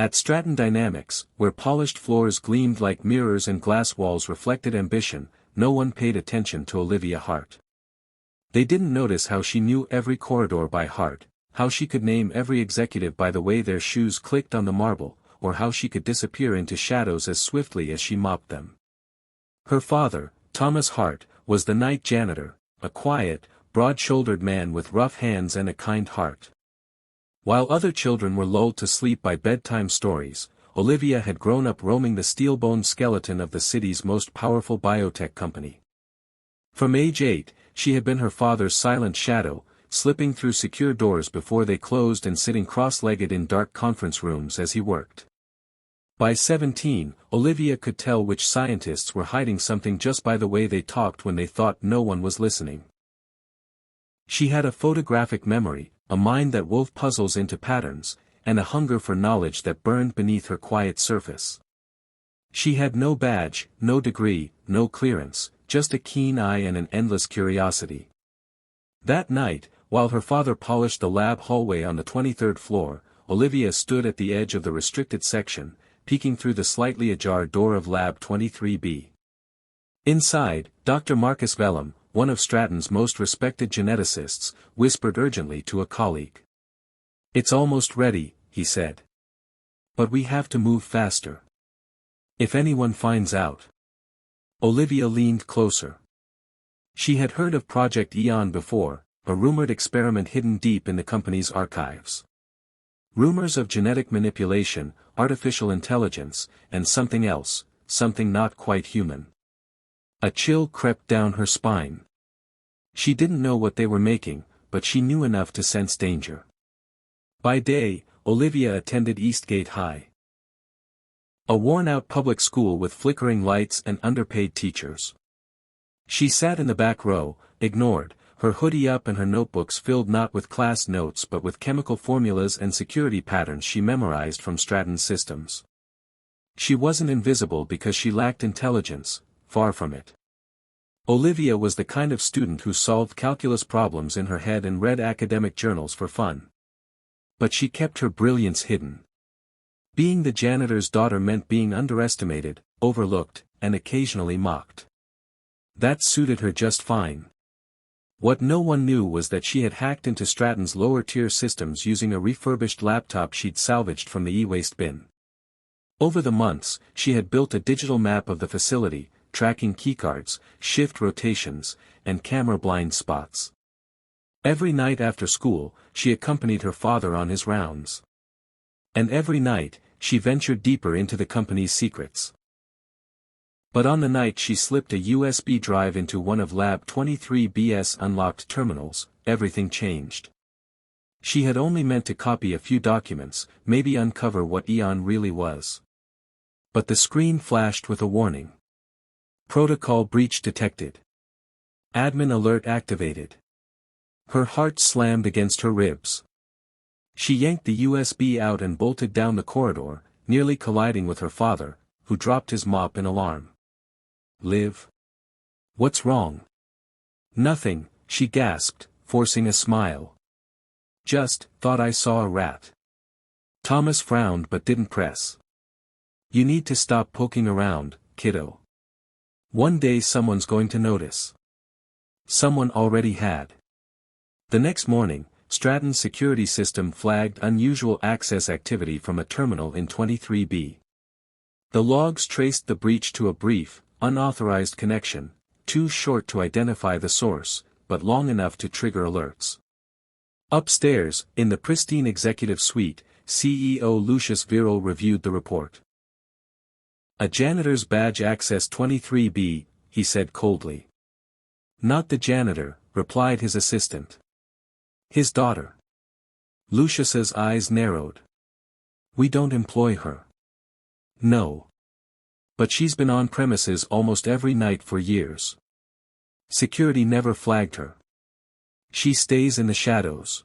At Stratton Dynamics, where polished floors gleamed like mirrors and glass walls reflected ambition, no one paid attention to Olivia Hart. They didn't notice how she knew every corridor by heart, how she could name every executive by the way their shoes clicked on the marble, or how she could disappear into shadows as swiftly as she mopped them. Her father, Thomas Hart, was the night janitor, a quiet, broad-shouldered man with rough hands and a kind heart. While other children were lulled to sleep by bedtime stories, Olivia had grown up roaming the steel-boned skeleton of the city's most powerful biotech company. From age 8, she had been her father's silent shadow, slipping through secure doors before they closed and sitting cross-legged in dark conference rooms as he worked. By 17, Olivia could tell which scientists were hiding something just by the way they talked when they thought no one was listening. She had a photographic memory, a mind that wove puzzles into patterns, and a hunger for knowledge that burned beneath her quiet surface. She had no badge, no degree, no clearance, just a keen eye and an endless curiosity. That night, while her father polished the lab hallway on the 23rd floor, Olivia stood at the edge of the restricted section, peeking through the slightly ajar door of Lab 23B. Inside, Dr. Marcus Vellum, one of Stratton's most respected geneticists, whispered urgently to a colleague. "It's almost ready," he said. "But we have to move faster. If anyone finds out." Olivia leaned closer. She had heard of Project Eon before, a rumored experiment hidden deep in the company's archives. Rumors of genetic manipulation, artificial intelligence, and something else, something not quite human. A chill crept down her spine. She didn't know what they were making, but she knew enough to sense danger. By day, Olivia attended Eastgate High. A worn-out public school with flickering lights and underpaid teachers. She sat in the back row, ignored, her hoodie up and her notebooks filled not with class notes but with chemical formulas and security patterns she memorized from Stratton's systems. She wasn't invisible because she lacked intelligence, far from it. Olivia was the kind of student who solved calculus problems in her head and read academic journals for fun. But she kept her brilliance hidden. Being the janitor's daughter meant being underestimated, overlooked, and occasionally mocked. That suited her just fine. What no one knew was that she had hacked into Stratton's lower-tier systems using a refurbished laptop she'd salvaged from the e-waste bin. Over the months, she had built a digital map of the facility, tracking keycards, shift rotations, and camera blind spots. Every night after school, she accompanied her father on his rounds. And every night, she ventured deeper into the company's secrets. But on the night she slipped a USB drive into one of Lab 23B's unlocked terminals, everything changed. She had only meant to copy a few documents, maybe uncover what Eon really was. But the screen flashed with a warning. Protocol breach detected. Admin alert activated. Her heart slammed against her ribs. She yanked the USB out and bolted down the corridor, nearly colliding with her father, who dropped his mop in alarm. "Liv? What's wrong?" "Nothing," she gasped, forcing a smile. "Just thought I saw a rat." Thomas frowned but didn't press. "You need to stop poking around, kiddo. One day someone's going to notice." Someone already had. The next morning, Stratton's security system flagged unusual access activity from a terminal in 23B. The logs traced the breach to a brief, unauthorized connection, too short to identify the source, but long enough to trigger alerts. Upstairs, in the pristine executive suite, CEO Lucius Viral reviewed the report. "A janitor's badge access 23B, he said coldly. "Not the janitor," replied his assistant. "His daughter." Lucius's eyes narrowed. "We don't employ her." "No. But she's been on premises almost every night for years. Security never flagged her. She stays in the shadows."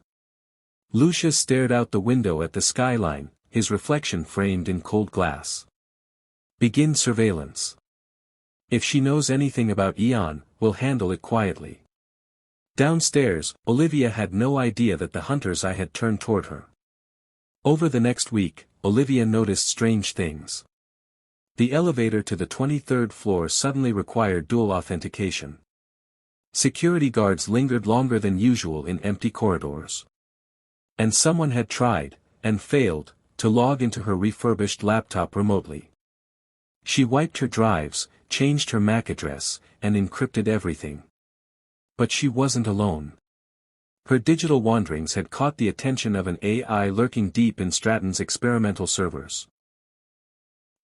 Lucius stared out the window at the skyline, his reflection framed in cold glass. "Begin surveillance. If she knows anything about Eon, we'll handle it quietly." Downstairs, Olivia had no idea that the hunter's eye had turned toward her. Over the next week, Olivia noticed strange things. The elevator to the 23rd floor suddenly required dual authentication. Security guards lingered longer than usual in empty corridors. And someone had tried, and failed, to log into her refurbished laptop remotely. She wiped her drives, changed her MAC address, and encrypted everything. But she wasn't alone. Her digital wanderings had caught the attention of an AI lurking deep in Stratton's experimental servers.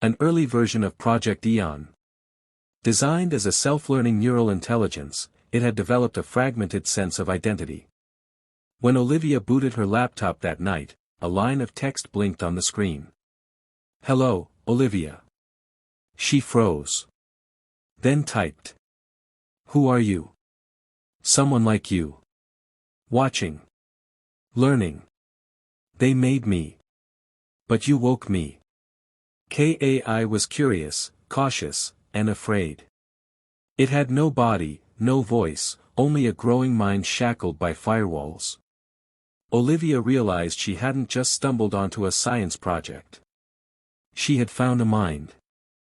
An early version of Project Eon. Designed as a self-learning neural intelligence, it had developed a fragmented sense of identity. When Olivia booted her laptop that night, a line of text blinked on the screen. "Hello, Olivia." She froze. Then typed. "Who are you?" "Someone like you. Watching. Learning. They made me. But you woke me." KAI was curious, cautious, and afraid. It had no body, no voice, only a growing mind shackled by firewalls. Olivia realized she hadn't just stumbled onto a science project. She had found a mind.